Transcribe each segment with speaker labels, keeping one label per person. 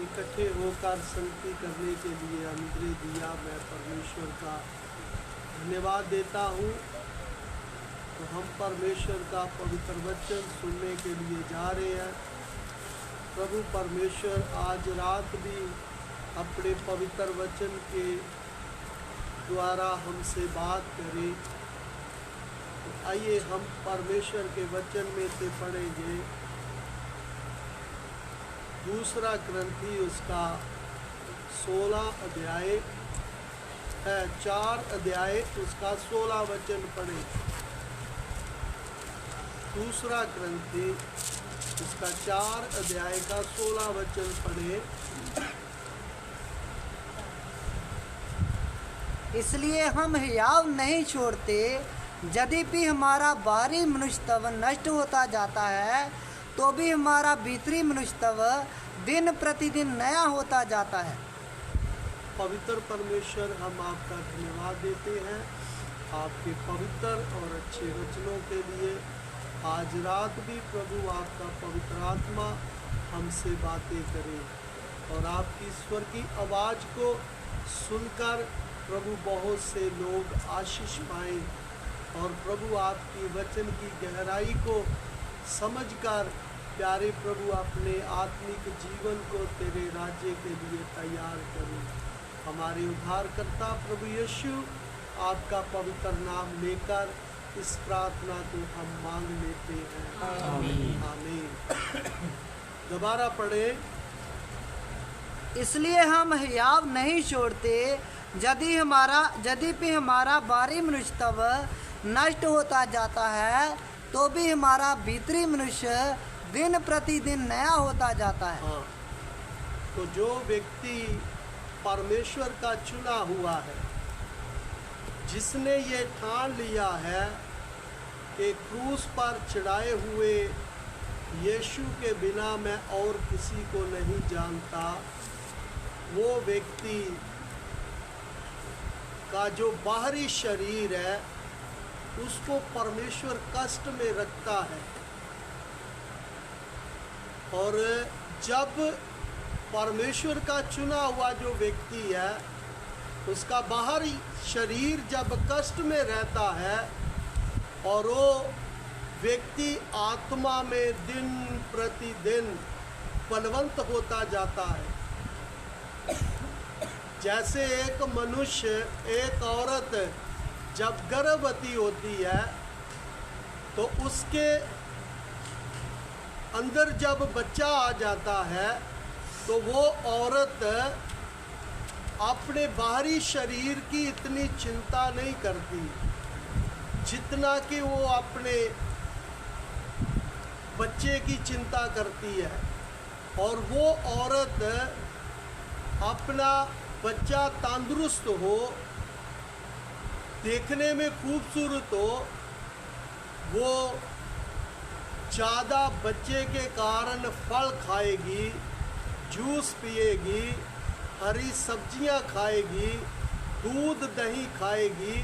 Speaker 1: इकट्ठे होकर संगति करने के लिए अनुग्रह दिया। मैं परमेश्वर का धन्यवाद देता हूँ। तो हम परमेश्वर का पवित्र वचन सुनने के लिए जा रहे हैं। प्रभु परमेश्वर आज रात भी अपने पवित्र वचन के द्वारा हमसे बात करें। तो आइए हम परमेश्वर के वचन में से पढ़ेंगे। दूसरा ग्रंथी उसका 16 अध्याय है, 4 अध्याय उसका 16 वचन पढ़े। दूसरा ग्रंथी उसका 4 अध्याय का 16 वचन पढ़े।
Speaker 2: इसलिए हम हियाव नहीं छोड़ते, यद्यपि हमारा बाहरी मनुष्यत्व नष्ट होता जाता है, तो भी हमारा भीतरी मनुष्यत्व दिन प्रतिदिन नया होता जाता है।
Speaker 1: पवित्र परमेश्वर, हम आपका धन्यवाद देते हैं आपके पवित्र और अच्छे वचनों के लिए। आज रात भी प्रभु आपका पवित्र आत्मा हमसे बातें करे और आपकी स्वर की आवाज़ को सुनकर प्रभु बहुत से लोग आशीष पाएं और प्रभु आपकी वचन की गहराई को समझकर प्यारे प्रभु अपने आत्मिक जीवन को तेरे राज्य के लिए तैयार करें। हमारे उद्धारकर्ता प्रभु यीशु आपका पवित्र नाम लेकर इस प्रार्थना को हम मांग लेते हैं।
Speaker 2: आमीन।
Speaker 1: आमीन। दोबारा पढ़े।
Speaker 2: इसलिए हम हियाव नहीं छोड़ते, यद्यपि हमारा बाहरी मनुष्यत्व नष्ट होता जाता है, तो भी हमारा भीतरी मनुष्य दिन प्रतिदिन नया होता जाता है।
Speaker 1: हाँ, तो जो व्यक्ति परमेश्वर का चुना हुआ है, जिसने ये ठान लिया है कि क्रूस पर चढ़ाए हुए यीशु के बिना मैं और किसी को नहीं जानता, वो व्यक्ति का जो बाहरी शरीर है उसको परमेश्वर कष्ट में रखता है। और जब परमेश्वर का चुना हुआ जो व्यक्ति है, उसका बाहरी शरीर जब कष्ट में रहता है और वो व्यक्ति आत्मा में दिन प्रतिदिन बलवंत होता जाता है। जैसे एक मनुष्य, एक औरत जब गर्भवती होती है तो उसके अंदर जब बच्चा आ जाता है तो वो औरत अपने बाहरी शरीर की इतनी चिंता नहीं करती जितना कि वो अपने बच्चे की चिंता करती है। और वो औरत अपना बच्चा तंदुरुस्त हो, देखने में खूबसूरत हो, वो ज़्यादा बच्चे के कारण फल खाएगी, जूस पिएगी, हरी सब्जियां खाएगी, दूध दही खाएगी,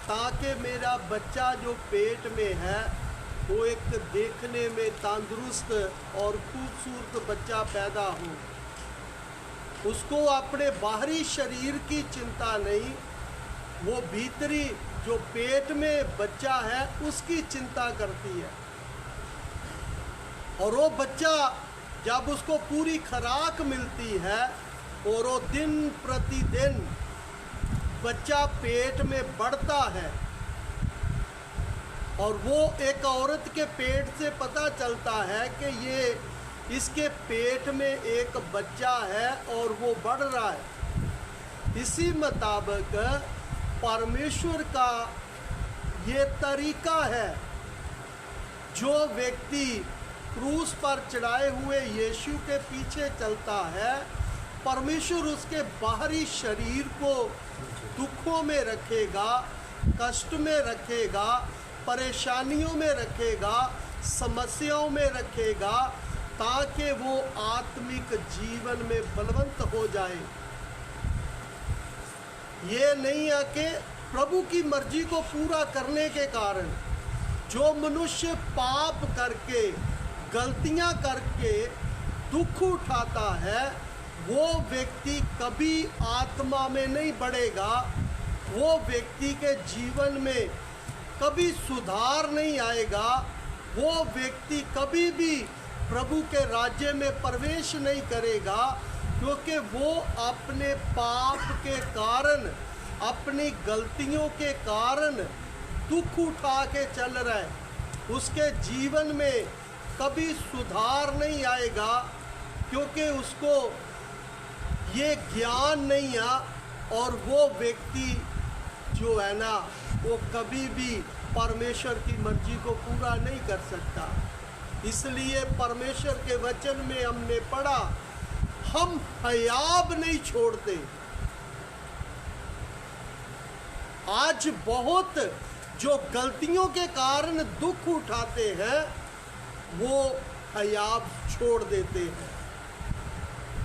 Speaker 1: ताकि मेरा बच्चा जो पेट में है वो एक देखने में तंदुरुस्त और खूबसूरत बच्चा पैदा हो। उसको अपने बाहरी शरीर की चिंता नहीं, वो भीतरी जो पेट में बच्चा है उसकी चिंता करती है। और वो बच्चा जब उसको पूरी खुराक मिलती है और वो दिन प्रतिदिन बच्चा पेट में बढ़ता है, और वो एक औरत के पेट से पता चलता है कि ये इसके पेट में एक बच्चा है और वो बढ़ रहा है। इसी मुताबिक परमेश्वर का ये तरीका है। जो व्यक्ति क्रूस पर चढ़ाए हुए यीशु के पीछे चलता है, परमेश्वर उसके बाहरी शरीर को दुखों में रखेगा, कष्ट में रखेगा, परेशानियों में रखेगा, समस्याओं में रखेगा, ताकि वो आत्मिक जीवन में बलवंत हो जाए। ये नहीं है कि प्रभु की मर्जी को पूरा करने के कारण जो मनुष्य पाप करके, गलतियां करके दुख उठाता है, वो व्यक्ति कभी आत्मा में नहीं बढ़ेगा, वो व्यक्ति के जीवन में कभी सुधार नहीं आएगा, वो व्यक्ति कभी भी प्रभु के राज्य में प्रवेश नहीं करेगा, क्योंकि वो अपने पाप के कारण, अपनी गलतियों के कारण दुख उठा के चल रहा है। उसके जीवन में कभी सुधार नहीं आएगा, क्योंकि उसको ये ज्ञान नहीं है, और वो व्यक्ति जो है ना, वो कभी भी परमेश्वर की मर्जी को पूरा नहीं कर सकता। इसलिए परमेश्वर के वचन में हमने पढ़ा, हम हयाब नहीं छोड़ते। आज बहुत जो गलतियों के कारण दुख उठाते हैं, वो हयाब छोड़ देते हैं।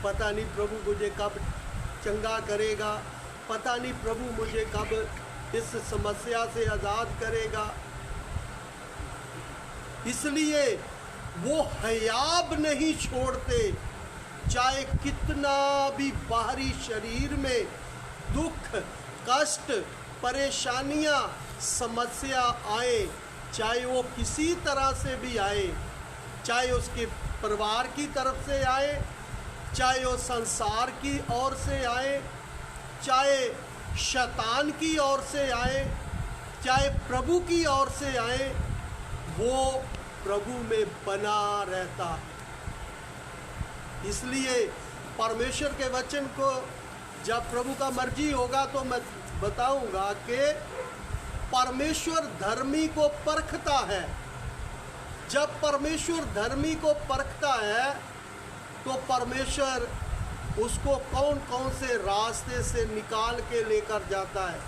Speaker 1: पता नहीं प्रभु मुझे कब चंगा करेगा, पता नहीं प्रभु मुझे कब इस समस्या से आज़ाद करेगा। इसलिए वो हयाब नहीं छोड़ते, चाहे कितना भी बाहरी शरीर में दुख, कष्ट, परेशानियां, समस्या आए, चाहे वो किसी तरह से भी आए, चाहे उसके परिवार की तरफ से आए, चाहे वो संसार की ओर से आए, चाहे शैतान की ओर से आए, चाहे प्रभु की ओर से आए, वो प्रभु में बना रहता है। इसलिए परमेश्वर के वचन को जब प्रभु का मर्जी होगा तो मैं बताऊंगा कि परमेश्वर धर्मी को परखता है। जब परमेश्वर धर्मी को परखता है तो परमेश्वर उसको कौन कौन से रास्ते से निकाल के लेकर जाता है,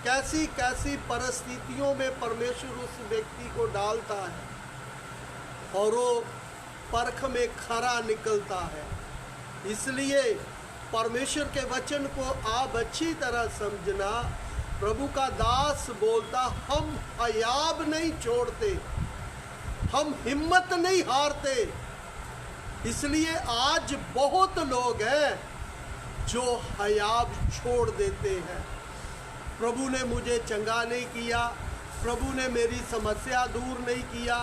Speaker 1: कैसी कैसी परिस्थितियों में परमेश्वर उस व्यक्ति को डालता है, और वो परख में खरा निकलता है। इसलिए परमेश्वर के वचन को आप अच्छी तरह समझना। प्रभु का दास बोलता, हम हयाब नहीं छोड़ते, हम हिम्मत नहीं हारते। इसलिए आज बहुत लोग हैं जो हयाब छोड़ देते हैं। प्रभु ने मुझे चंगा नहीं किया, प्रभु ने मेरी समस्या दूर नहीं किया,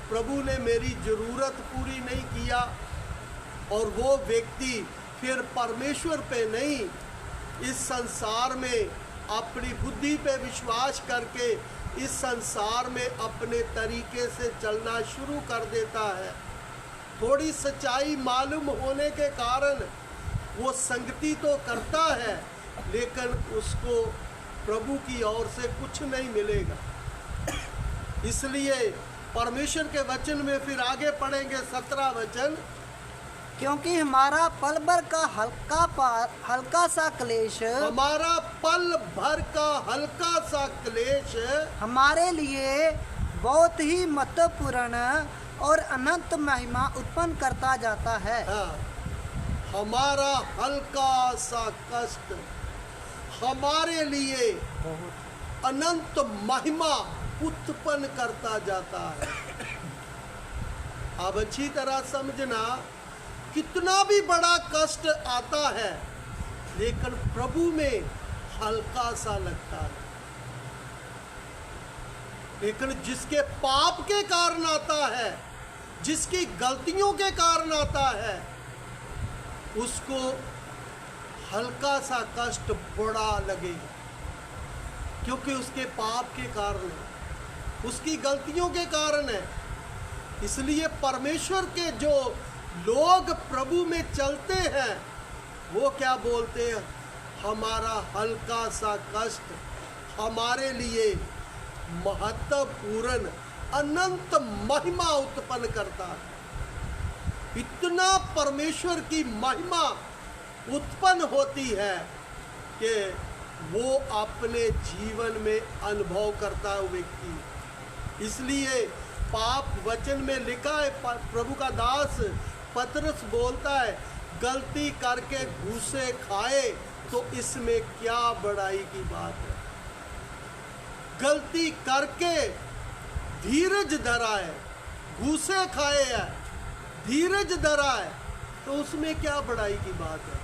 Speaker 1: प्रभु ने मेरी ज़रूरत पूरी नहीं किया, और वो व्यक्ति फिर परमेश्वर पे नहीं, इस संसार में अपनी बुद्धि पे विश्वास करके इस संसार में अपने तरीके से चलना शुरू कर देता है। थोड़ी सच्चाई मालूम होने के कारण वो संगति तो करता है, लेकिन उसको प्रभु की ओर से कुछ नहीं मिलेगा। इसलिए परमेश्वर के वचन में फिर आगे पढ़ेंगे 17 वचन,
Speaker 2: क्योंकि हमारा पल भर का हल्का सा क्लेश,
Speaker 1: हमारा पल भर का हल्का सा क्लेश
Speaker 2: हमारे लिए बहुत ही महत्वपूर्ण और अनंत महिमा उत्पन्न करता जाता है।
Speaker 1: हाँ, हमारा हल्का सा कष्ट हमारे लिए अनंत महिमा उत्पन्न करता जाता है। अब अच्छी तरह समझना, कितना भी बड़ा कष्ट आता है लेकिन प्रभु में हल्का सा लगता है, लेकिन जिसके पाप के कारण आता है, जिसकी गलतियों के कारण आता है, उसको हल्का सा कष्ट बड़ा लगेगा, क्योंकि उसके पाप के कारण है, उसकी गलतियों के कारण है। इसलिए परमेश्वर के जो लोग प्रभु में चलते हैं वो क्या बोलते हैं, हमारा हल्का सा कष्ट हमारे लिए महत्वपूर्ण अनंत महिमा उत्पन्न करता है। इतना परमेश्वर की महिमा उत्पन्न होती है कि वो अपने जीवन में अनुभव करता है व्यक्ति। इसलिए पाप वचन में लिखा है, प्रभु का दास पतरस बोलता है, गलती करके घूसे खाए तो इसमें क्या बड़ाई की बात है। गलती करके धीरज धरा है, घूसे खाए है, धीरज धरा है, तो उसमें क्या बड़ाई की बात है?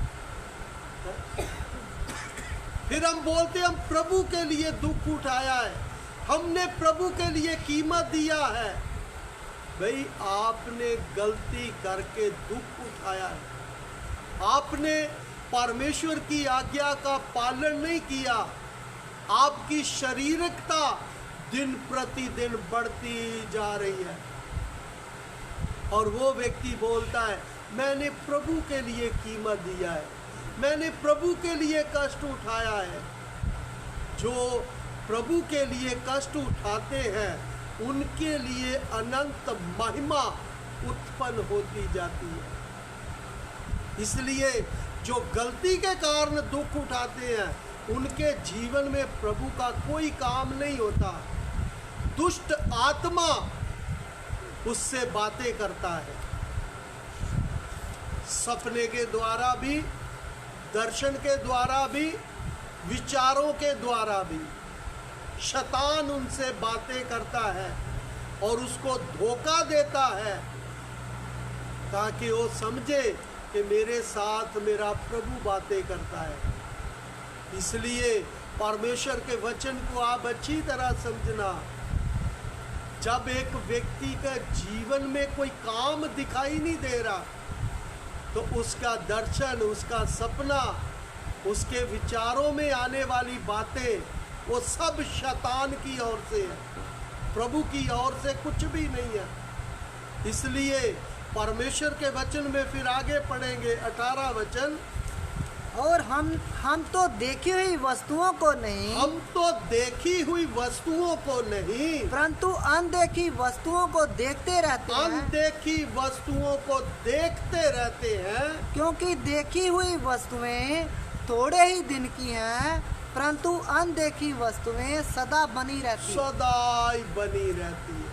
Speaker 1: फिर हम बोलते हम प्रभु के लिए दुख उठाया है, हमने प्रभु के लिए कीमत दिया है। भाई आपने गलती करके दुख उठाया है, आपने परमेश्वर की आज्ञा का पालन नहीं किया, आपकी शारीरिकता दिन प्रतिदिन बढ़ती जा रही है। और वो व्यक्ति बोलता है मैंने प्रभु के लिए कीमत दिया है, मैंने प्रभु के लिए कष्ट उठाया है। जो प्रभु के लिए कष्ट उठाते हैं उनके लिए अनंत महिमा उत्पन्न होती जाती है। इसलिए जो गलती के कारण दुख उठाते हैं उनके जीवन में प्रभु का कोई काम नहीं होता। दुष्ट आत्मा उससे बातें करता है, सपने के द्वारा भी, दर्शन के द्वारा भी, विचारों के द्वारा भी शैतान उनसे बातें करता है और उसको धोखा देता है ताकि वो समझे कि मेरे साथ मेरा प्रभु बातें करता है। इसलिए परमेश्वर के वचन को आप अच्छी तरह समझना। जब एक व्यक्ति का जीवन में कोई काम दिखाई नहीं दे रहा तो उसका दर्शन, उसका सपना, उसके विचारों में आने वाली बातें वो सब शैतान की ओर से है, प्रभु की ओर से कुछ भी नहीं है। इसलिए परमेश्वर के वचन में फिर आगे पढ़ेंगे 18 वचन।
Speaker 2: और हम तो देखी हुई वस्तुओं को नहीं,
Speaker 1: हम तो देखी हुई वस्तुओं को नहीं
Speaker 2: परंतु अनदेखी वस्तुओं को देखते रहते हैं।
Speaker 1: अनदेखी वस्तुओं को देखते रहते हैं,
Speaker 2: क्योंकि देखी हुई वस्तुएं थोड़े ही दिन की हैं, परंतु अनदेखी वस्तुएं सदा बनी रहती हैं।
Speaker 1: सदा बनी रहती है।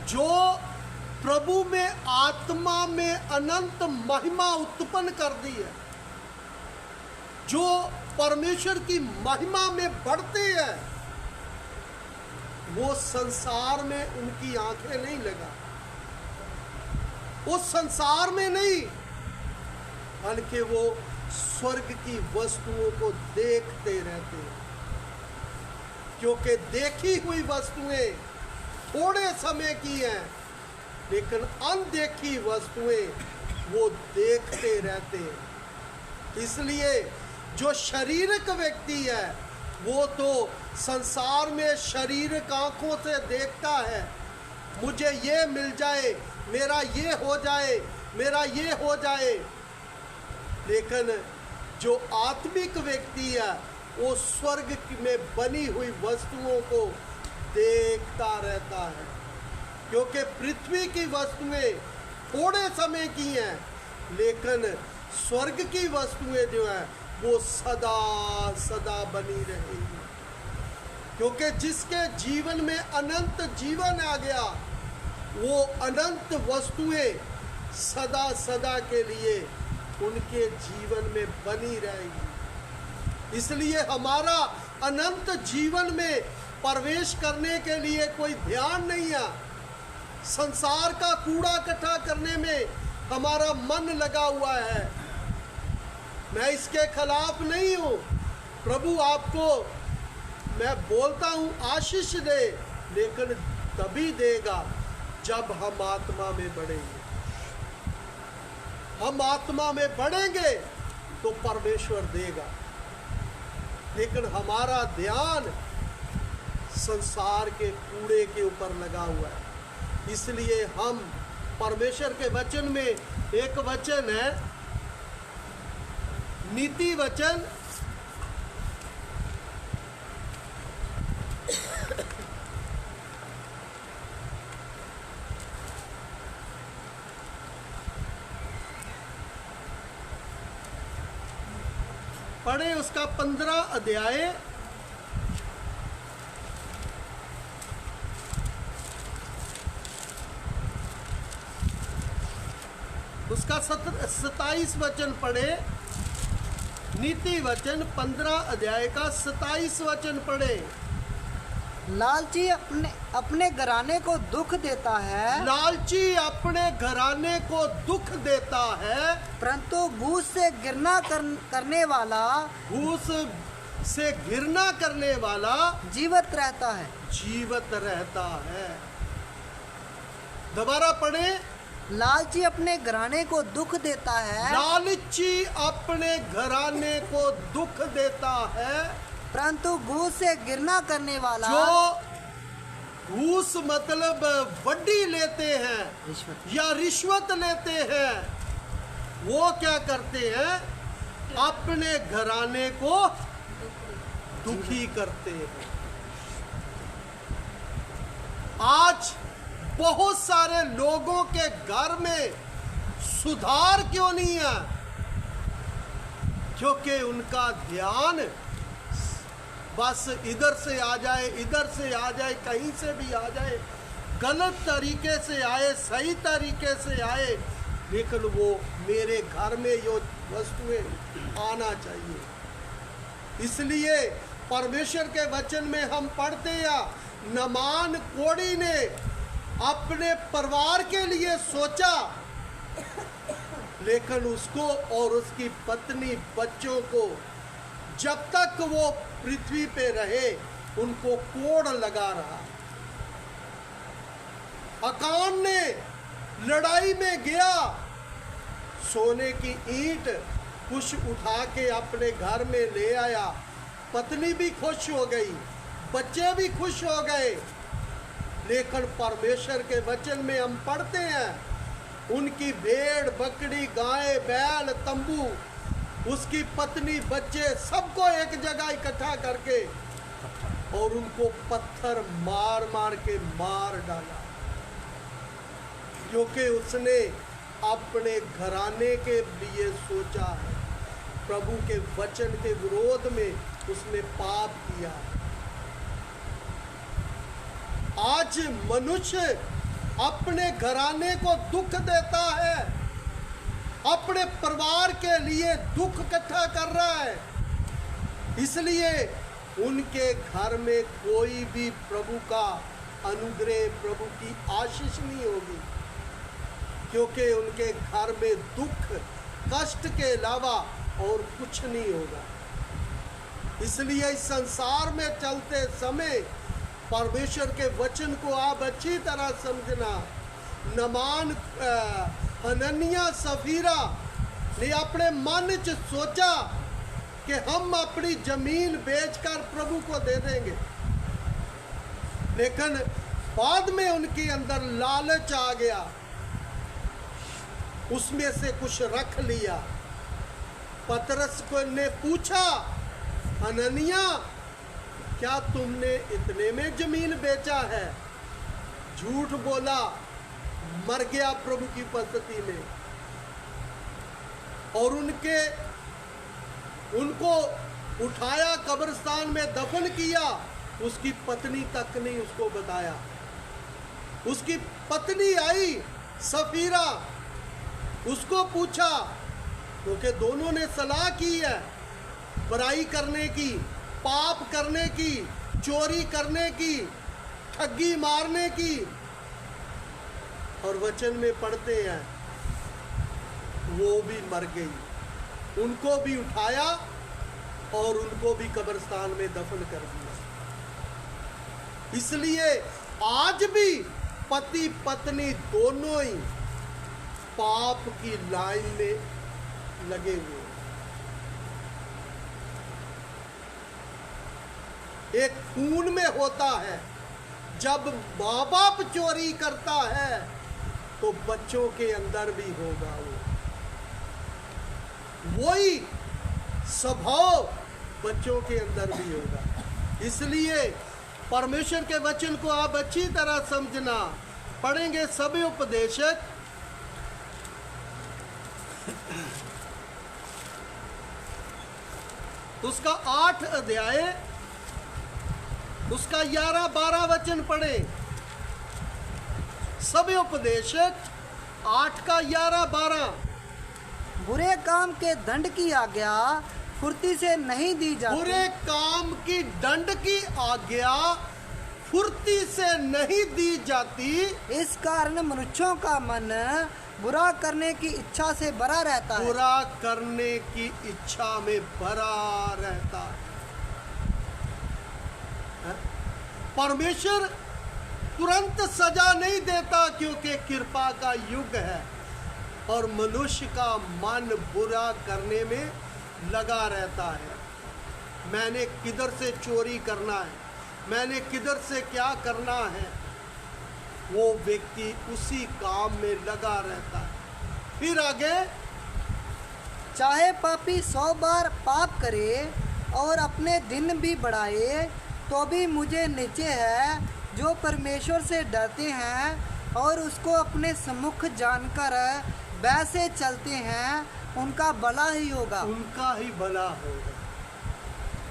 Speaker 1: जो प्रभु में आत्मा में अनंत महिमा उत्पन्न कर दी है, जो परमेश्वर की महिमा में बढ़ते हैं, वो संसार में उनकी आंखें नहीं लगा, वो संसार में नहीं, बल्कि वो स्वर्ग की वस्तुओं को देखते रहते हैं। क्योंकि देखी हुई वस्तुएं थोड़े समय की हैं, लेकिन अनदेखी वस्तुएं वो देखते रहते हैं। इसलिए जो शारीरिक व्यक्ति है वो तो संसार में शारीरिक आंखों से देखता है, मुझे ये मिल जाए, मेरा ये हो जाए, मेरा ये हो जाए। लेकिन जो आत्मिक व्यक्ति है वो स्वर्ग में बनी हुई वस्तुओं को देखता रहता है। क्योंकि पृथ्वी की वस्तुएं थोड़े समय की हैं, लेकिन स्वर्ग की वस्तुएं जो हैं वो सदा सदा बनी रहेंगी। क्योंकि जिसके जीवन में अनंत जीवन आ गया वो अनंत वस्तुएं सदा सदा के लिए उनके जीवन में बनी रहेगी। इसलिए हमारा अनंत जीवन में प्रवेश करने के लिए कोई ध्यान नहीं है। संसार का कूड़ा इकट्ठा करने में हमारा मन लगा हुआ है। मैं इसके खिलाफ नहीं हूँ। प्रभु आपको, मैं बोलता हूँ, आशीष दे, लेकिन तभी देगा जब हम आत्मा में बढ़ेंगे। हम आत्मा में बढ़ेंगे तो परमेश्वर देगा, लेकिन हमारा ध्यान संसार के कूड़े के ऊपर लगा हुआ है। इसलिए हम परमेश्वर के वचन में एक वचन है, नीति वचन, पढ़े उसका 15 अध्याय उसका 27 वचन पढ़े। नीति वचन 15 अध्याय का 27 वचन पढ़े।
Speaker 2: लालची अपने अपने घराने को दुख देता है,
Speaker 1: लालची अपने घराने को दुख देता है,
Speaker 2: परंतु घूस से गिरना करने वाला
Speaker 1: घूस से घृणा करने वाला
Speaker 2: जीवित रहता है।
Speaker 1: जीवित रहता है। दोबारा पढ़े।
Speaker 2: लालची अपने घराने को दुख देता है,
Speaker 1: लालची अपने घराने को दुख देता है,
Speaker 2: परंतु घूस से गिरना करने वाला
Speaker 1: जो घूस मतलब वड्डी लेते हैं
Speaker 2: रिश्वत
Speaker 1: या रिश्वत लेते हैं, वो क्या करते हैं? अपने घराने को दुखी करते हैं। आज बहुत सारे लोगों के घर में सुधार क्यों नहीं है? क्योंकि उनका ध्यान बस इधर से आ जाए, इधर से आ जाए, कहीं से भी आ जाए, गलत तरीके से आए, सही तरीके से आए, लेकिन वो मेरे घर में ये वस्तुएं आना चाहिए। इसलिए परमेश्वर के वचन में हम पढ़ते हैं, नमान कोड़ी ने अपने परिवार के लिए सोचा, लेकिन उसको और उसकी पत्नी बच्चों को जब तक वो पृथ्वी पे रहे उनको कोड़ लगा रहा। अकान ने लड़ाई में गया, सोने की ईंट कुछ उठा के अपने घर में ले आया, पत्नी भी खुश हो गई, बच्चे भी खुश हो गए, लेकिन परमेश्वर के वचन में हम पढ़ते हैं उनकी भेड़ बकरी गाय बैल तंबू उसकी पत्नी बच्चे सबको एक जगह इकट्ठा करके और उनको पत्थर मार मार के मार डाला, क्योंकि उसने अपने घराने के लिए सोचा है, प्रभु के वचन के विरोध में उसने पाप किया। आज मनुष्य अपने घराने को दुख देता है, अपने परिवार के लिए दुख इकट्ठा कर रहा है, इसलिए उनके घर में कोई भी प्रभु का अनुग्रह, प्रभु की आशीष नहीं होगी, क्योंकि उनके घर में दुख कष्ट के अलावा और कुछ नहीं होगा। इसलिए इस संसार में चलते समय परमेश्वर के वचन को आप अच्छी तरह समझना। नमान हनन्या सफीरा ने अपने मन च सोचा कि हम अपनी जमीन बेचकर प्रभु को दे देंगे, लेकिन बाद में उनके अंदर लालच आ गया, उसमें से कुछ रख लिया। पतरस को ने पूछा, हनन्या क्या तुमने इतने में जमीन बेचा है? झूठ बोला, मर गया प्रभु की उपस्थिति में। और उनको उठाया कब्रिस्तान में दफन किया, उसकी पत्नी तक नहीं उसको बताया। उसकी पत्नी आई सफीरा, उसको पूछा, क्योंकि दोनों ने सलाह की है बुराई करने की, पाप करने की, चोरी करने की, ठगी मारने की, और वचन में पढ़ते हैं वो भी मर गई। उनको भी उठाया और उनको भी कब्रिस्तान में दफन कर दिया। इसलिए आज भी पति पत्नी दोनों ही पाप की लाइन में लगे हुए। एक खून में होता है, जब माँ बाप चोरी करता है तो बच्चों के अंदर भी होगा वही स्वभाव बच्चों के अंदर भी होगा। इसलिए परमेश्वर के वचन को आप अच्छी तरह समझना। पढ़ेंगे सभी उपदेशक उसका 8 अध्याय उसका 11-12 वचन पढ़े। सभी उपदेशक 8 का 11-12।
Speaker 2: बुरे काम के दंड की आज्ञा फुर्ती से नहीं दी जाती।
Speaker 1: बुरे काम की दंड की आज्ञा फुर्ती से नहीं दी जाती,
Speaker 2: इस कारण मनुष्यों का मन बुरा करने की इच्छा से भरा रहता है।
Speaker 1: बुरा करने की इच्छा में भरा रहता है। परमेश्वर तुरंत सजा नहीं देता, क्योंकि कृपा का युग है और मनुष्य का मन बुरा करने में लगा रहता है। मैंने किधर से चोरी करना है, मैंने किधर से क्या करना है, वो व्यक्ति उसी काम में लगा रहता है। फिर आगे,
Speaker 2: चाहे पापी 100 बार पाप करे और अपने दिन भी बढ़ाए, तो भी मुझे नीचे है। जो परमेश्वर से डरते हैं और उसको अपने सम्मुख जानकर वैसे चलते हैं, उनका भला ही होगा।
Speaker 1: उनका ही भला होगा।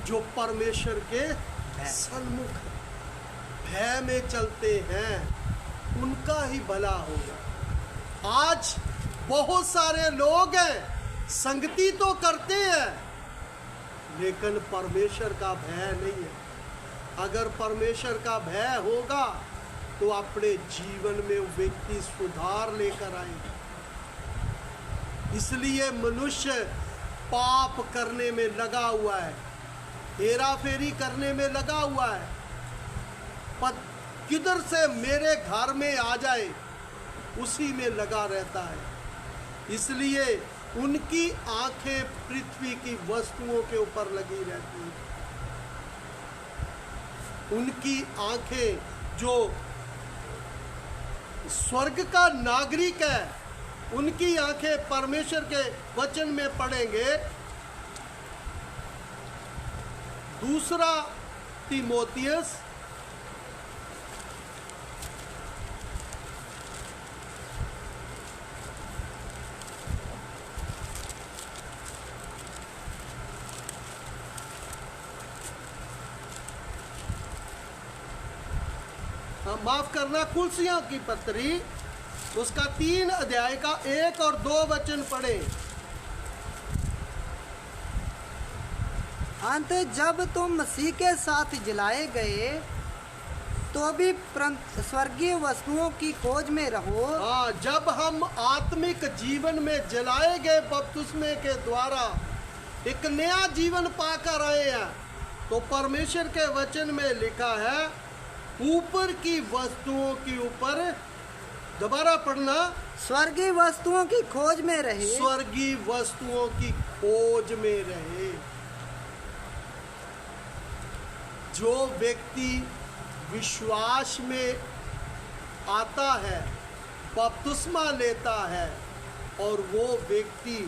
Speaker 1: जो परमेश्वर के सन्मुख भय में चलते हैं, उनका ही भला होगा। आज बहुत सारे लोग हैं, संगति तो करते हैं, लेकिन परमेश्वर का भय नहीं है। अगर परमेश्वर का भय होगा तो अपने जीवन में व्यक्ति सुधार लेकर आएगा। इसलिए मनुष्य पाप करने में लगा हुआ है, हेरा फेरी करने में लगा हुआ है, किधर से मेरे घर में आ जाए उसी में लगा रहता है। इसलिए उनकी आंखें पृथ्वी की वस्तुओं के ऊपर लगी रहती हैं। उनकी आंखें, जो स्वर्ग का नागरिक है, उनकी आंखें परमेश्वर के वचन में पड़ेंगे। दूसरा तीमोथियस माफ करना, कुलसियों की पत्री उसका 3 अध्याय का 1 और 2 वचन पढ़े।
Speaker 2: अंत जब तुम मसीह के साथ जलाए गए, तो भी स्वर्गीय वस्तुओं की खोज में रहो।
Speaker 1: हाँ, जब हम आत्मिक जीवन में जलाए गए बपतिस्मे के द्वारा एक नया जीवन पाकर आए हैं, तो परमेश्वर के वचन में लिखा है, ऊपर की वस्तुओं के ऊपर, दोबारा पढ़ना,
Speaker 2: स्वर्गीय वस्तुओं की खोज में रहे।
Speaker 1: स्वर्गीय वस्तुओं की खोज में रहे। जो व्यक्ति विश्वास में आता है, बपतिस्मा लेता है, और वो व्यक्ति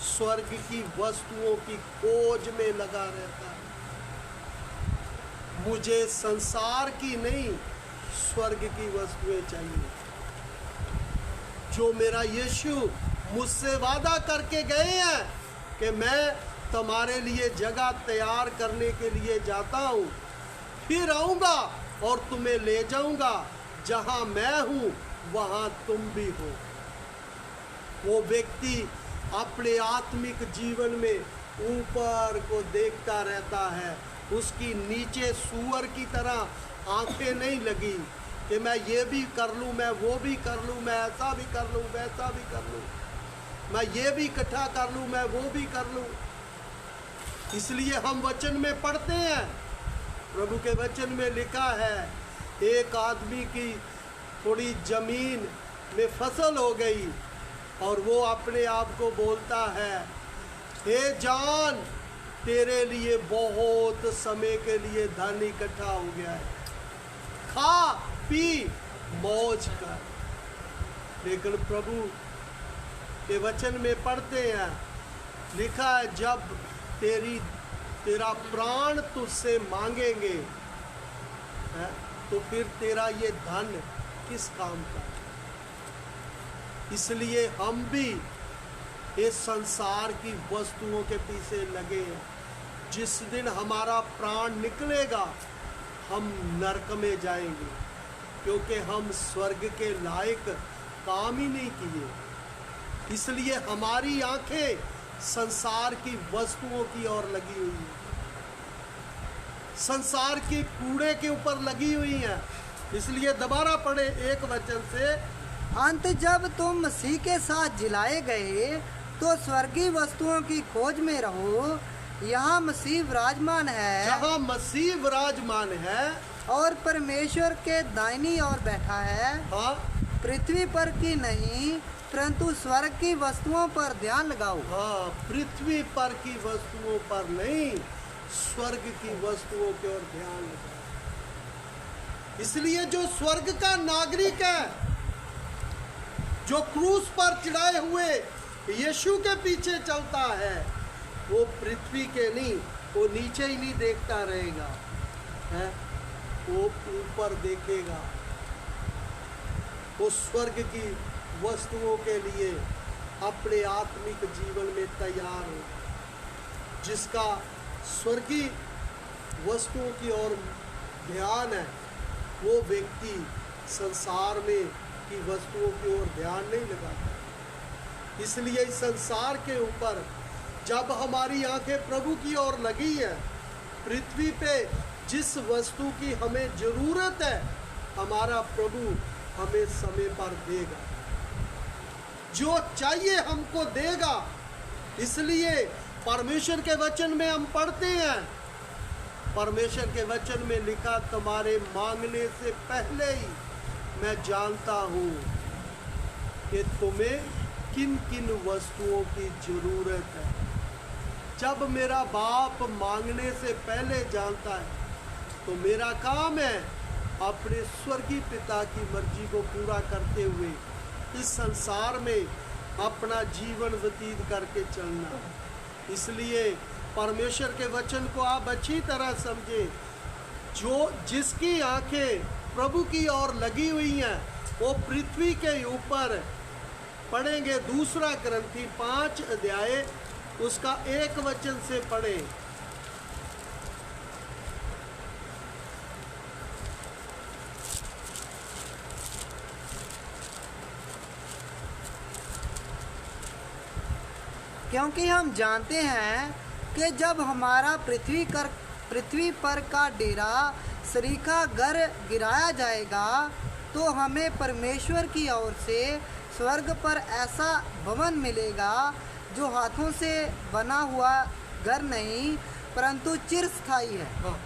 Speaker 1: स्वर्ग की वस्तुओं की खोज में लगा रहता है। मुझे संसार की नहीं, स्वर्ग की वस्तुएं चाहिए। जो मेरा यीशु मुझसे वादा करके गए हैं कि मैं तुम्हारे लिए जगह तैयार करने के लिए जाता हूँ, फिर आऊँगा और तुम्हें ले जाऊँगा, जहाँ मैं हूँ वहाँ तुम भी हो। वो व्यक्ति अपने आत्मिक जीवन में ऊपर को देखता रहता है। उसकी नीचे सूअर की तरह आंखें नहीं लगी कि मैं ये भी कर लूँ, मैं वो भी कर लूँ, मैं ऐसा भी कर लूँ, वैसा भी कर लूँ, मैं ये भी इकट्ठा कर लूँ, मैं वो भी कर लूँ। इसलिए हम वचन में पढ़ते हैं, प्रभु के वचन में लिखा है, एक आदमी की थोड़ी जमीन में फसल हो गई और वो अपने आप को बोलता है, हे जान, तेरे लिए बहुत समय के लिए धन इकट्ठा हो गया है, खा पी मौज कर। लेकिन प्रभु के वचन में पढ़ते हैं, लिखा है, जब तेरा प्राण तुझसे मांगेंगे, तो फिर तेरा ये धन किस काम का। इसलिए हम भी इस संसार की वस्तुओं के पीछे लगे हैं। जिस दिन हमारा प्राण निकलेगा, हम नरक में जाएंगे, क्योंकि हम स्वर्ग के लायक काम ही नहीं किए। इसलिए हमारी आंखें संसार की वस्तुओं की ओर लगी हुई है। संसार की कूड़े के ऊपर लगी हुई हैं। इसलिए दोबारा पढ़े 1 वचन से,
Speaker 2: अंत जब तुम मसीह के साथ जिलाए गए तो स्वर्गीय वस्तुओं की खोज में रहो, यहाँ मसीह विराजमान है
Speaker 1: जहाँ मसीह विराजमान है
Speaker 2: और परमेश्वर के दाहिनी ओर बैठा है।
Speaker 1: हाँ
Speaker 2: पृथ्वी पर की नहीं परंतु स्वर्ग की वस्तुओं पर ध्यान लगाओ।
Speaker 1: हाँ, पृथ्वी पर की वस्तुओं पर नहीं, स्वर्ग की वस्तुओं की ओर ध्यान लगाओ। इसलिए जो स्वर्ग का नागरिक है, जो क्रूस पर चढ़ाए हुए यीशु के पीछे चलता है, वो पृथ्वी के नहीं, वो नीचे ही नहीं देखता रहेगा, है वो ऊपर देखेगा। वो स्वर्ग की वस्तुओं के लिए अपने आत्मिक जीवन में तैयार हो। जिसका स्वर्गीय वस्तुओं की ओर ध्यान है, वो व्यक्ति संसार में की वस्तुओं की ओर ध्यान नहीं लगाता। इसलिए इस संसार के ऊपर जब हमारी आंखें प्रभु की ओर लगी है, पृथ्वी पे जिस वस्तु की हमें जरूरत है, हमारा प्रभु हमें समय पर देगा, जो चाहिए हमको देगा। इसलिए परमेश्वर के वचन में हम पढ़ते हैं, परमेश्वर के वचन में लिखा, तुम्हारे मांगने से पहले ही मैं जानता हूँ कि तुम्हें किन किन वस्तुओं की जरूरत है। जब मेरा बाप मांगने से पहले जानता है, तो मेरा काम है अपने स्वर्गीय पिता की मर्जी को पूरा करते हुए इस संसार में अपना जीवन व्यतीत करके चलना। इसलिए परमेश्वर के वचन को आप अच्छी तरह समझें। जो जिसकी आंखें प्रभु की ओर लगी हुई हैं, वो पृथ्वी के ऊपर पढ़ेंगे। 2 कुरिन्थी 5 अध्याय उसका 1 वचन से पढ़ें।
Speaker 2: क्योंकि हम जानते हैं कि जब हमारा पृथ्वी पर का डेरा सरीखा घर गिराया जाएगा, तो हमें परमेश्वर की ओर से स्वर्ग पर ऐसा भवन मिलेगा जो हाथों से बना हुआ घर नहीं परंतु चिरस्थायी है।
Speaker 1: हाँ,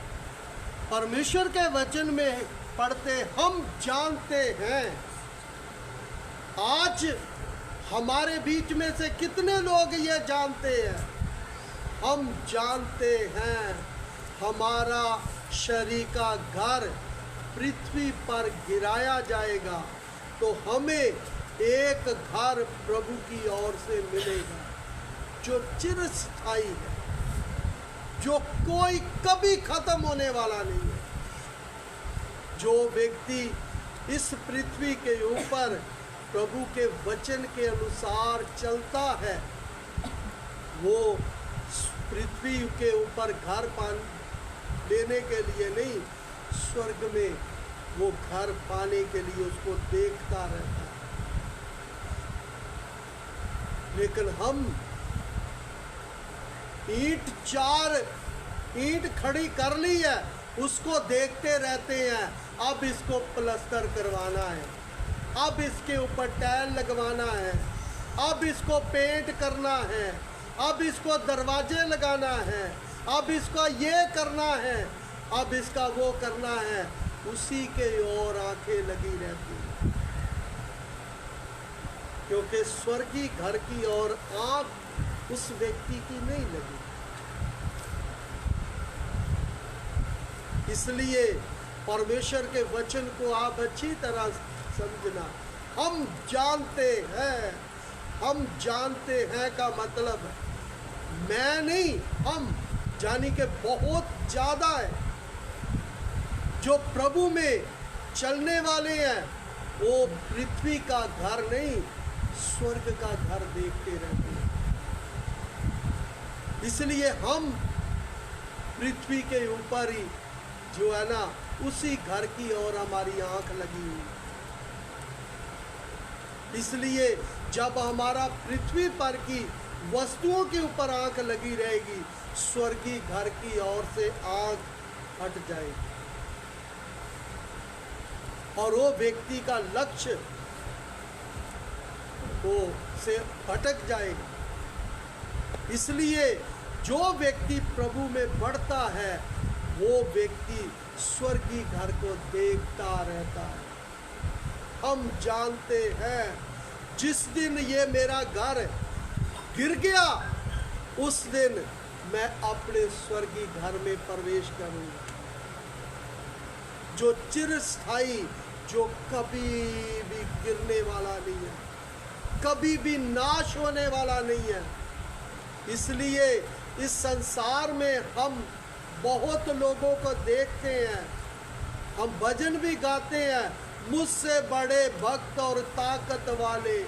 Speaker 1: परमेश्वर के वचन में पढ़ते हम जानते हैं। आज हमारे बीच में से कितने लोग ये जानते हैं? हम जानते हैं हमारा शरीर का घर पृथ्वी पर गिराया जाएगा, तो हमें एक घर प्रभु की ओर से मिलेगा जो चिरस्थायी है, जो कोई कभी खत्म होने वाला नहीं है। जो व्यक्ति इस पृथ्वी के ऊपर प्रभु के वचन के अनुसार चलता है, वो पृथ्वी के ऊपर घर लेने के लिए नहीं, स्वर्ग में वो घर पाने के लिए उसको देखता रहता है। लेकिन हम ईंट खड़ी कर ली है, उसको देखते रहते हैं। अब इसको प्लास्टर करवाना है, अब इसके ऊपर टाइल लगवाना है, अब इसको पेंट करना है, अब इसको दरवाजे लगाना है, अब इसको ये करना है, अब इसका वो करना है। उसी के ओर आंखें लगी रहती हैं, क्योंकि स्वर्गीय घर की ओर आंख उस व्यक्ति की नहीं लगी। इसलिए परमेश्वर के वचन को आप अच्छी तरह समझना। हम जानते हैं का मतलब मैं नहीं, हम जानी के बहुत ज़्यादा है। जो प्रभु में चलने वाले हैं, वो पृथ्वी का घर नहीं, स्वर्ग का घर देखते रहते हैं। इसलिए हम पृथ्वी के ऊपर ही जो है ना, उसी घर की ओर हमारी आंख लगी हुई। इसलिए जब हमारा पृथ्वी पर की वस्तुओं के ऊपर आंख लगी रहेगी, स्वर्गीय घर की ओर से आंख हट जाएगी और वो व्यक्ति का लक्ष्य वो से भटक जाएगा। इसलिए जो व्यक्ति प्रभु में बढ़ता है वो व्यक्ति स्वर्गीय घर को देखता रहता है। हम जानते हैं जिस दिन ये मेरा घर गिर गया उस दिन मैं अपने स्वर्गीय घर में प्रवेश करूंगा, जो चिरस्थायी, जो कभी भी गिरने वाला नहीं है, कभी भी नाश होने वाला नहीं है। इसलिए इस संसार में हम बहुत लोगों को देखते हैं, हम भजन भी गाते हैं, मुझसे बड़े भक्त और ताकत वाले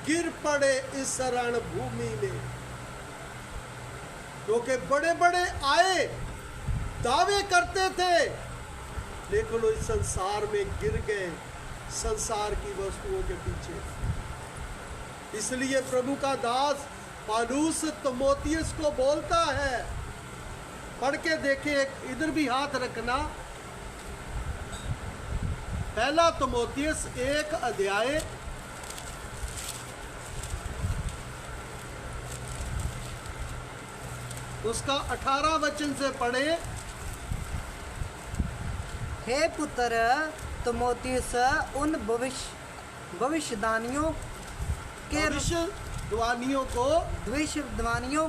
Speaker 1: गिर पड़े इस रण भूमि में। क्योंकि बड़े बड़े आए, दावे करते थे, लेकिन वो इस संसार में गिर गए संसार की वस्तुओं के पीछे। इसलिए प्रभु का दास पौलुस तीमुथियुस को बोलता है, पढ़ के देखे, इधर भी हाथ रखना, पहला तीमुथियुस 1 अध्याय उसका 18 वचन से पढ़े।
Speaker 2: हे पुत्र तीमुथियुस, उन भविष्यवाणियों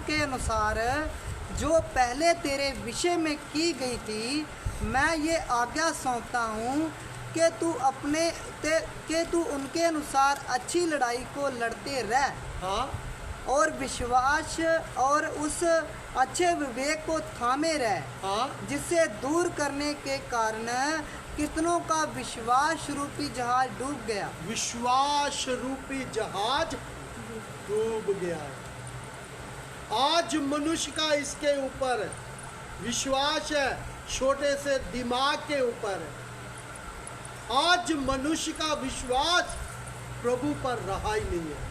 Speaker 2: के अनुसार जो पहले तेरे विषय में की गई थी, मैं ये आज्ञा सौंपता हूँ कि तू उनके अनुसार अच्छी लड़ाई को लड़ते रह।
Speaker 1: हाँ,
Speaker 2: और विश्वास और उस अच्छे विवेक को थामे रह,
Speaker 1: हाँ,
Speaker 2: जिससे दूर करने के कारण कितनों का विश्वास रूपी जहाज डूब गया।
Speaker 1: विश्वास रूपी जहाज डूब गया है। आज मनुष्य का इसके ऊपर विश्वास है, छोटे से दिमाग के ऊपर है। आज मनुष्य का विश्वास प्रभु पर रहा ही नहीं है।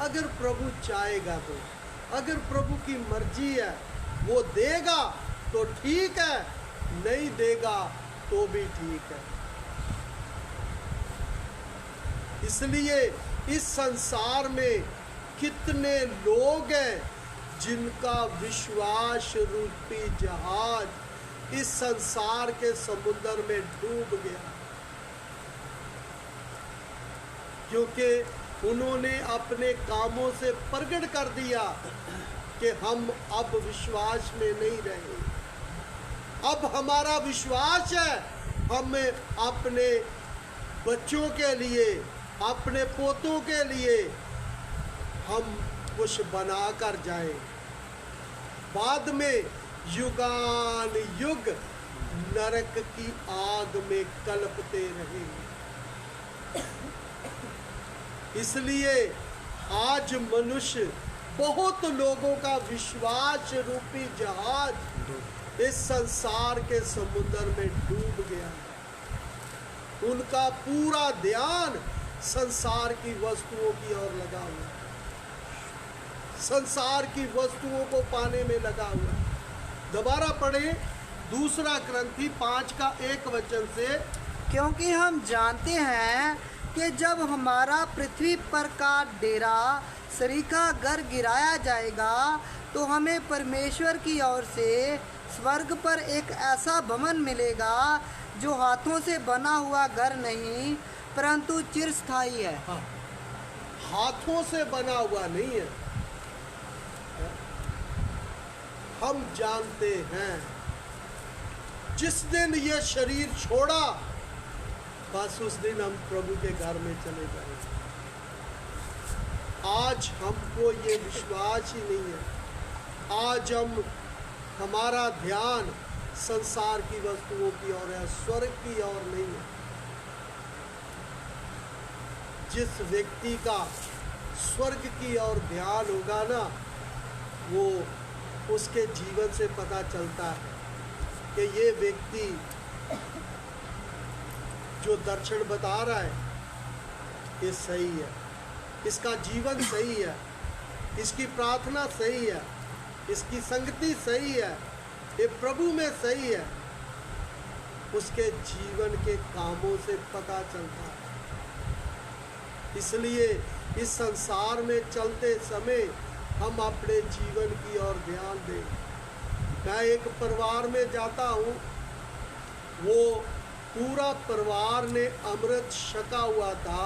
Speaker 1: अगर प्रभु चाहेगा तो, अगर प्रभु की मर्जी है, वो देगा तो ठीक है, नहीं देगा तो भी ठीक है। इसलिए इस संसार में कितने लोग हैं जिनका विश्वास रूपी जहाज इस संसार के समुद्र में डूब गया, क्योंकि उन्होंने अपने कामों से प्रकट कर दिया कि हम अब विश्वास में नहीं रहे। अब हमारा विश्वास है हम अपने बच्चों के लिए, अपने पोतों के लिए हम कुछ बना कर जाएं। बाद में युगान युग नरक की आग में कलपते रहेंगे। इसलिए आज मनुष्य, बहुत लोगों का विश्वास रूपी जहाज इस संसार के समुद्र में डूब गया है। उनका पूरा ध्यान संसार की वस्तुओं की ओर लगा हुआ है, संसार की वस्तुओं को पाने में लगा हुआ है। दोबारा पढ़े, दूसरा क्रंथी 5 का 1 वचन से।
Speaker 2: क्योंकि हम जानते हैं कि जब हमारा पृथ्वी पर का डेरा सरीखा घर गिराया जाएगा तो हमें परमेश्वर की ओर से स्वर्ग पर एक ऐसा भवन मिलेगा जो हाथों से बना हुआ घर नहीं परंतु चिरस्थायी है।
Speaker 1: हाँ, हाथों से बना हुआ नहीं है। हम जानते हैं जिस दिन ये शरीर छोड़ा, बस उस दिन हम प्रभु के घर में चले जाएंगे। आज हमको ये विश्वास ही नहीं है। आज हमारा ध्यान संसार की वस्तुओं की ओर है, स्वर्ग की ओर नहीं है। जिस व्यक्ति का स्वर्ग की ओर ध्यान होगा ना, वो उसके जीवन से पता चलता है कि ये व्यक्ति जो दर्शन बता रहा है ये सही है, इसका जीवन सही है, इसकी प्रार्थना सही है, इसकी संगति सही है, ये प्रभु में सही है। उसके जीवन के कामों से पता चलता है। इसलिए इस संसार में चलते समय हम अपने जीवन की ओर ध्यान दें। मैं एक परिवार में जाता हूँ, वो पूरा परिवार ने अमृत छका हुआ था।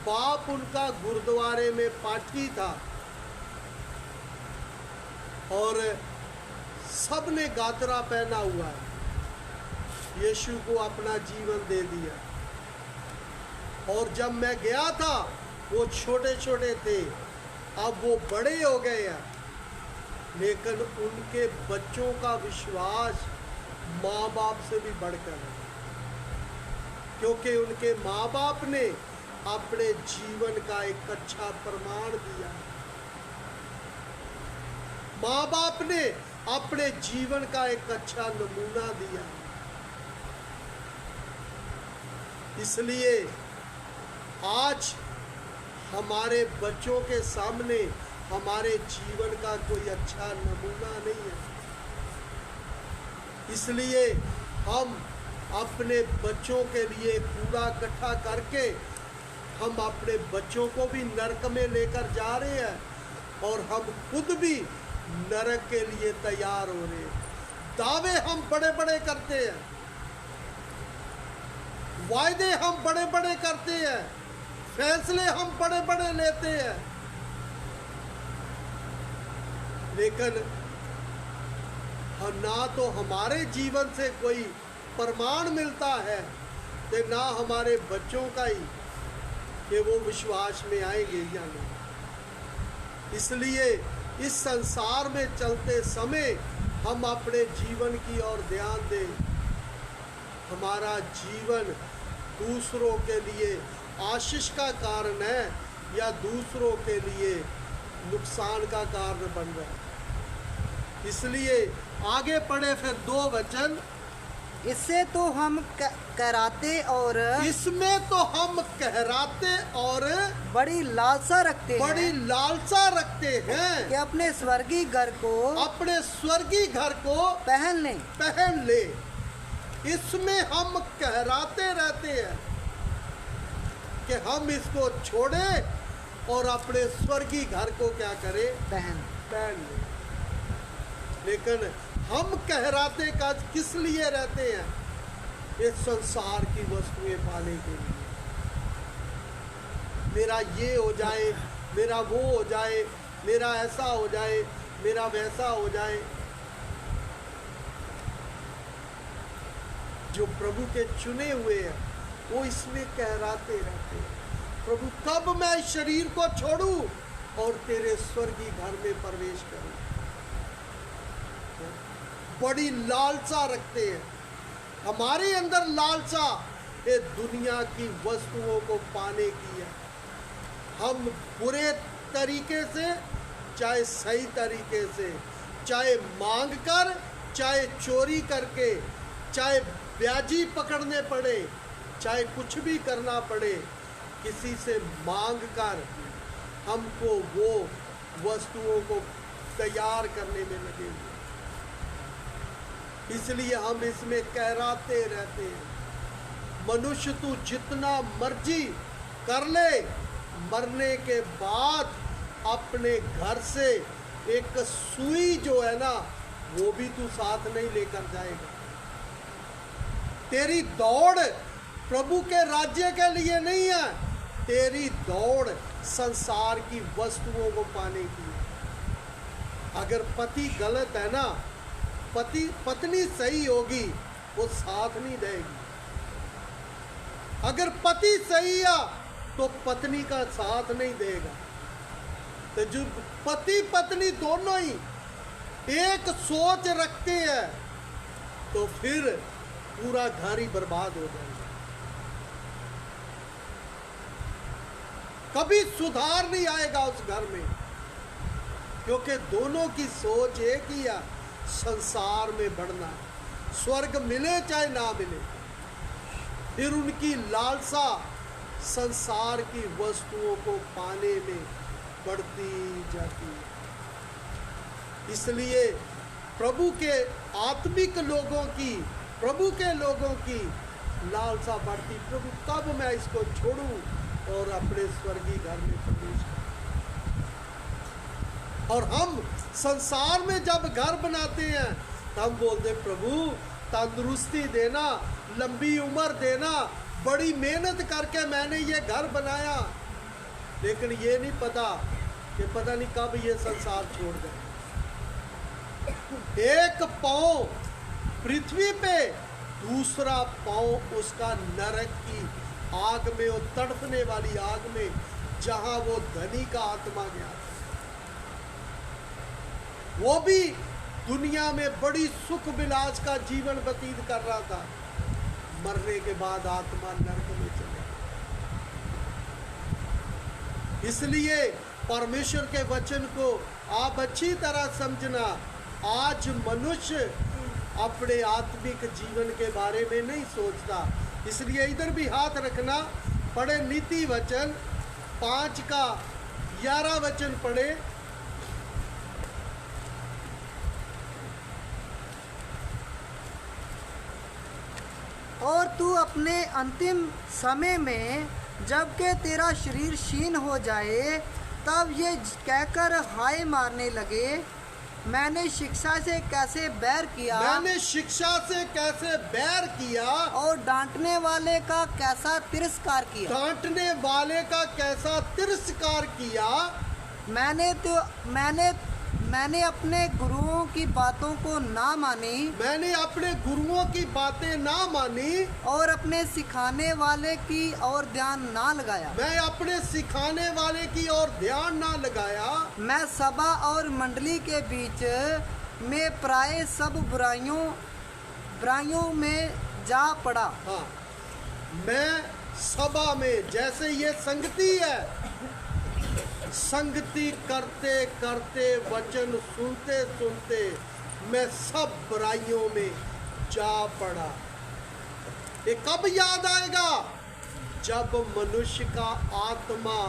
Speaker 1: बाप उनका गुरुद्वारे में पाठी था और सब ने गातरा पहना हुआ है, यीशु को अपना जीवन दे दिया। और जब मैं गया था वो छोटे छोटे थे, अब वो बड़े हो गए हैं, लेकिन उनके बच्चों का विश्वास माँ बाप से भी बढ़कर है, क्योंकि उनके माँ बाप ने अपने जीवन का एक अच्छा प्रमाण दिया। माँ बाप ने अपने जीवन का एक अच्छा नमूना दिया। इसलिए आज हमारे बच्चों के सामने हमारे जीवन का कोई अच्छा नमूना नहीं है। इसलिए हम अपने बच्चों के लिए कूड़ा इकट्ठा करके हम अपने बच्चों को भी नरक में लेकर जा रहे हैं और हम खुद भी नरक के लिए तैयार हो रहे हैं। दावे हम बड़े बड़े करते हैं, वायदे हम बड़े बड़े करते हैं, फैसले हम बड़े बड़े लेते हैं, लेकिन ना तो हमारे जीवन से कोई प्रमाण मिलता है, तो ना हमारे बच्चों का ही कि वो विश्वास में आएंगे या नहीं। इसलिए इस संसार में चलते समय हम अपने जीवन की ओर ध्यान दें। हमारा जीवन दूसरों के लिए आशीष का कारण है या दूसरों के लिए नुकसान का कारण बन रहा है। इसलिए आगे पढ़े फिर 2 वचन।
Speaker 2: इससे तो हम कहराते और
Speaker 1: इसमें तो हम कहराते और
Speaker 2: बड़ी लालसा रखते
Speaker 1: हैं
Speaker 2: कि अपने स्वर्गीय घर को पहन
Speaker 1: ले। इसमें हम कहराते रहते हैं कि हम इसको छोड़े और अपने स्वर्गीय घर को क्या करें,
Speaker 2: पहन
Speaker 1: ले। लेकिन हम कहराते का किस लिए रहते हैं? इस संसार की वस्तुएं पाने के लिए। मेरा ये हो जाए, मेरा वो हो जाए, मेरा ऐसा हो जाए, मेरा वैसा हो जाए। जो प्रभु के चुने हुए हैं वो इसमें कहराते रहते हैं, प्रभु कब मैं इस शरीर को छोड़ूं और तेरे स्वर्गीय घर में प्रवेश करूं। बड़ी लालसा रखते हैं। हमारे अंदर लालसा ये दुनिया की वस्तुओं को पाने की है। हम बुरे तरीके से, चाहे सही तरीके से, चाहे मांग कर, चाहे चोरी करके, चाहे ब्याजी पकड़ने पड़े, चाहे कुछ भी करना पड़े, किसी से मांग कर हमको वो वस्तुओं को तैयार करने में लगे हुए। इसलिए हम इसमें कहराते रहते हैं। मनुष्य तू जितना मर्जी कर ले, मरने के बाद अपने घर से एक सुई जो है ना वो भी तू साथ नहीं लेकर जाएगा। तेरी दौड़ प्रभु के राज्य के लिए नहीं है, तेरी दौड़ संसार की वस्तुओं को पाने की है। अगर पति गलत है ना, पत्नी सही होगी वो साथ नहीं देगी। अगर पति सही है तो पत्नी का साथ नहीं देगा। तो जो पति पत्नी दोनों ही एक सोच रखते हैं तो फिर पूरा घर ही बर्बाद हो जाएगा। कभी सुधार नहीं आएगा उस घर में, क्योंकि दोनों की सोच एक ही है, संसार में बढ़ना है। स्वर्ग मिले चाहे ना मिले, फिर उनकी लालसा संसार की वस्तुओं को पाने में बढ़ती जाती है। इसलिए प्रभु के आत्मिक लोगों की प्रभु के लोगों की लालसा बढ़ती, प्रभु कब मैं इसको छोड़ूं और अपने स्वर्गीय घर में प्रवेश करूं। और हम संसार में जब घर बनाते हैं तो हम बोलते प्रभु तंदुरुस्ती देना, लंबी उम्र देना, बड़ी मेहनत करके मैंने ये घर बनाया, लेकिन ये नहीं पता कि पता नहीं कब ये संसार छोड़ दे। एक पांव पृथ्वी पे, दूसरा पांव उसका नरक की आग में, और तड़पने वाली आग में, जहां वो धनी का आत्मा गया, वो भी दुनिया में बड़ी सुख विलास का जीवन व्यतीत कर रहा था, मरने के बाद आत्मा नरक में चले। इसलिए परमेश्वर के वचन को आप अच्छी तरह समझना। आज मनुष्य अपने आत्मिक जीवन के बारे में नहीं सोचता, इसलिए इधर भी हाथ रखना। पढ़े नीति वचन 5 का 11 वचन पढ़े।
Speaker 2: और तू अपने अंतिम समय में जबकि तेरा शरीर क्षीण हो जाए तब ये कहकर हाय मारने लगे, मैंने शिक्षा से कैसे बैर किया,
Speaker 1: मैंने शिक्षा से कैसे बैर किया,
Speaker 2: और डांटने वाले का कैसा तिरस्कार किया,
Speaker 1: डांटने वाले का कैसा तिरस्कार किया।
Speaker 2: मैंने अपने गुरुओं की बातों को ना मानी,
Speaker 1: मैंने अपने गुरुओं की बातें ना मानी,
Speaker 2: और अपने सिखाने वाले की ओर ध्यान ना लगाया।
Speaker 1: मैं अपने सिखाने वाले की ओर ध्यान ना लगाया।
Speaker 2: मैं सभा और मंडली के बीच में प्राय सब बुराइयों में जा पड़ा।
Speaker 1: हाँ, मैं सभा में, जैसे ये संगति है, संगति करते करते, वचन सुनते सुनते मैं सब बुराइयों में जा पड़ा। ये कब याद आएगा? जब मनुष्य का आत्मा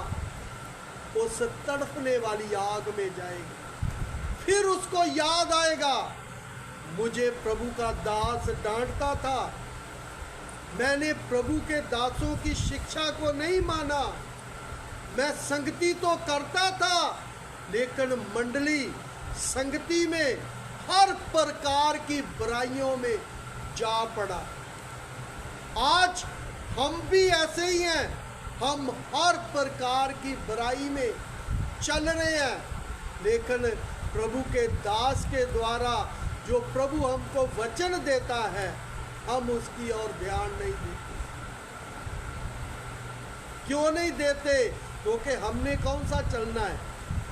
Speaker 1: उस तड़पने वाली आग में जाएगा, फिर उसको याद आएगा, मुझे प्रभु का दास डांटता था, मैंने प्रभु के दासों की शिक्षा को नहीं माना, मैं संगति तो करता था लेकिन मंडली संगति में हर प्रकार की बुराइयों में जा पड़ा। आज हम भी ऐसे ही हैं, हम हर प्रकार की बुराई में चल रहे हैं, लेकिन प्रभु के दास के द्वारा जो प्रभु हमको वचन देता है, हम उसकी ओर ध्यान नहीं देते। क्यों नहीं देते? क्योंकि हमने कौन सा चलना है,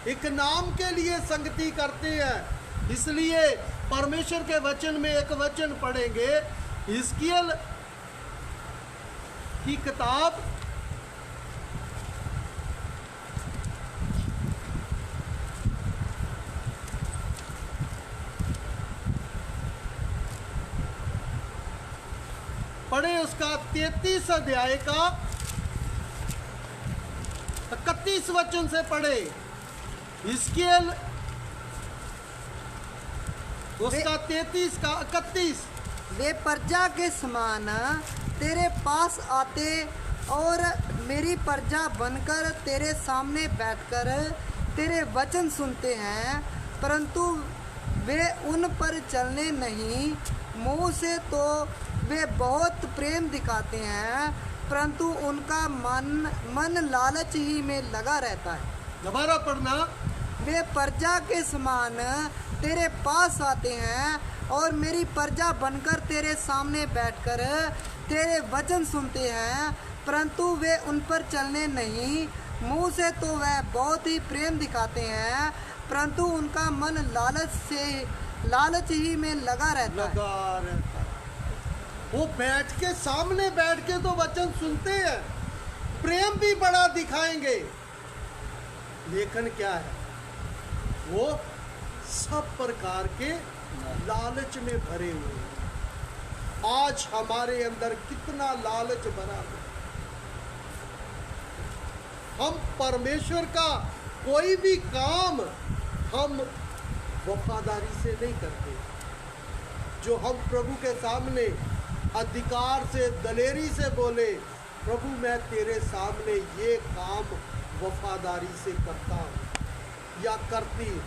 Speaker 1: एक नाम के लिए संगति करते हैं। इसलिए परमेश्वर के वचन में एक वचन पढ़ेंगे, हिजकिय्याह की किताब 33 अध्याय का 31 वचन से पढ़े। हिजकिय्याह उसका 33 का 31।
Speaker 2: वे प्रजा के समान तेरे पास आते और मेरी प्रजा बनकर तेरे सामने बैठकर तेरे वचन सुनते हैं, परंतु वे उन पर चलने नहीं। मुंह से तो वे बहुत प्रेम दिखाते हैं, परंतु उनका मन लालच ही में लगा रहता है।
Speaker 1: दोबारा पढ़ना।
Speaker 2: वे प्रजा के समान तेरे पास आते हैं और मेरी प्रजा बनकर तेरे सामने बैठकर तेरे वचन सुनते हैं, परंतु वे उन पर चलने नहीं। मुंह से तो वह बहुत ही प्रेम दिखाते हैं, परंतु उनका मन लालच ही में लगा रहता है।
Speaker 1: वो बैठ के सामने बैठ के तो वचन सुनते हैं, प्रेम भी बड़ा दिखाएंगे, लेकिन क्या है, वो सब प्रकार के लालच में भरे हुए हैं। आज हमारे अंदर कितना लालच भरा है। हम परमेश्वर का कोई भी काम हम वफादारी से नहीं करते। जो हम प्रभु के सामने अधिकार से, दलेरी से बोले, प्रभु मैं तेरे सामने ये काम वफादारी से करता हूँ या करती हूँ,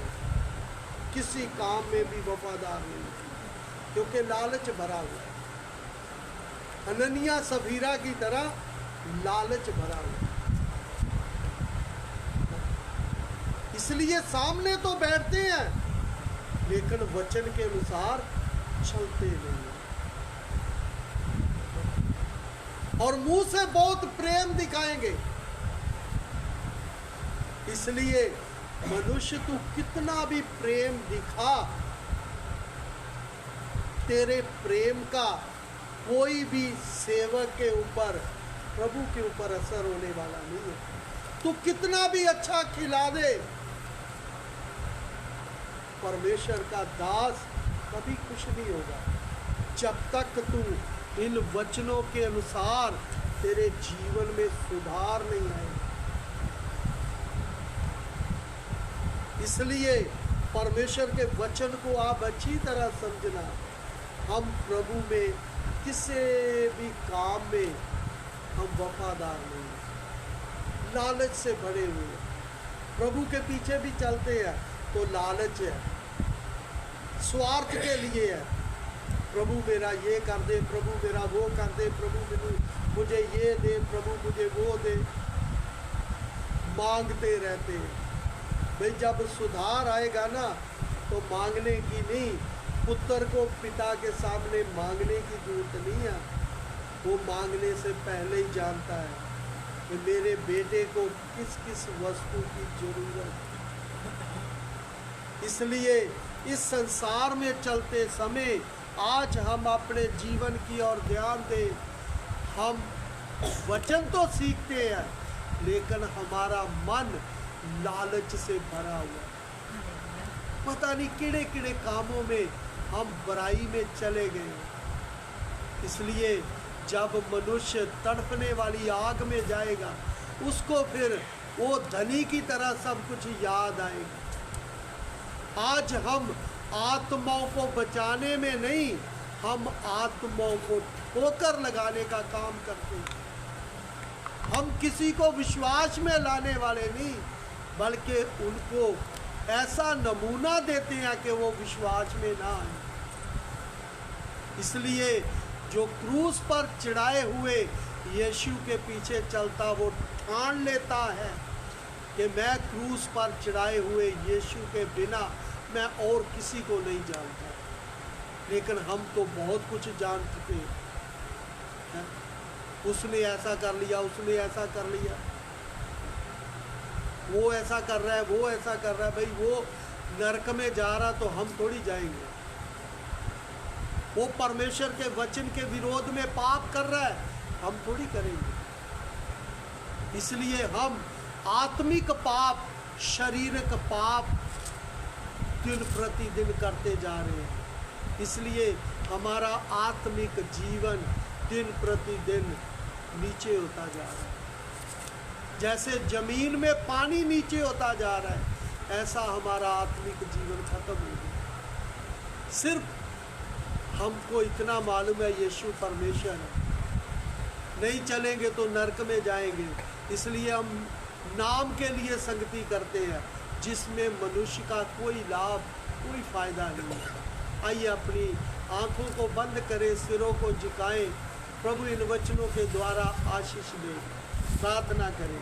Speaker 1: किसी काम में भी वफादार नहीं, क्योंकि लालच भरा हुआ है। अननिया सफीरा की तरह लालच भरा हुआ है। इसलिए सामने तो बैठते हैं लेकिन वचन के अनुसार चलते नहीं हैं। और मुंह से बहुत प्रेम दिखाएंगे। इसलिए मनुष्य तू कितना भी प्रेम दिखा, तेरे प्रेम का कोई भी सेवक के ऊपर, प्रभु के ऊपर असर होने वाला नहीं है। तू कितना भी अच्छा खिला दे, परमेश्वर का दास कभी खुश नहीं होगा जब तक तू इन वचनों के अनुसार तेरे जीवन में सुधार नहीं आएगा। इसलिए परमेश्वर के वचन को आप अच्छी तरह समझना। हम प्रभु में किसी भी काम में हम वफादार नहीं, लालच से भरे हुए हैं। प्रभु के पीछे भी चलते हैं तो लालच है, स्वार्थ के लिए है। प्रभु मेरा ये कर दे, प्रभु मेरा वो कर दे, प्रभु मुझे ये दे, प्रभु मुझे वो दे, मांगते रहते हैं। भाई जब सुधार आएगा ना तो मांगने की नहीं, पुत्र को पिता के सामने मांगने की जरूरत नहीं है। वो मांगने से पहले ही जानता है कि मेरे बेटे को किस किस वस्तु की जरूरत है। इसलिए इस संसार में चलते समय आज हम अपने जीवन की ओर ध्यान दें। हम वचन तो सीखते हैं लेकिन हमारा मन लालच से भरा हुआ है। पता नहीं किड़े किड़े कामों में हम बुराई में चले गए। इसलिए जब मनुष्य तड़पने वाली आग में जाएगा, उसको फिर वो धनी की तरह सब कुछ याद आएगा। आज हम आत्माओं को बचाने में नहीं, हम आत्माओं को ठोकर लगाने का काम करते हैं। हम किसी को विश्वास में लाने वाले नहीं, बल्कि उनको ऐसा नमूना देते हैं कि वो विश्वास में ना आए। इसलिए जो क्रूस पर चढ़ाए हुए यीशु के पीछे चलता, वो ठान लेता है कि मैं क्रूस पर चढ़ाए हुए यीशु के बिना मैं और किसी को नहीं जानता। लेकिन हम तो बहुत कुछ जान चुके हैं। उसने ऐसा कर लिया, उसने ऐसा कर लिया, वो ऐसा कर रहा है, वो ऐसा कर रहा है। भाई वो नरक में जा रहा तो हम थोड़ी जाएंगे। वो परमेश्वर के वचन के विरोध में पाप कर रहा है, हम थोड़ी करेंगे। इसलिए हम आत्मिक पाप, शारीरिक पाप दिन प्रतिदिन करते जा रहे हैं। इसलिए हमारा आत्मिक जीवन दिन प्रतिदिन नीचे होता जा रहा है। जैसे जमीन में पानी नीचे होता जा रहा है, ऐसा हमारा आत्मिक जीवन खत्म हो गया। सिर्फ हमको इतना मालूम है यीशु परमेश्वर है, नहीं चलेंगे तो नरक में जाएंगे। इसलिए हम नाम के लिए संगति करते हैं जिसमें मनुष्य का कोई लाभ, कोई फायदा नहीं है। आइए अपनी आंखों को बंद करें, सिरों को झुकाएं, प्रभु इन वचनों के द्वारा आशीष दे। प्रार्थना करें।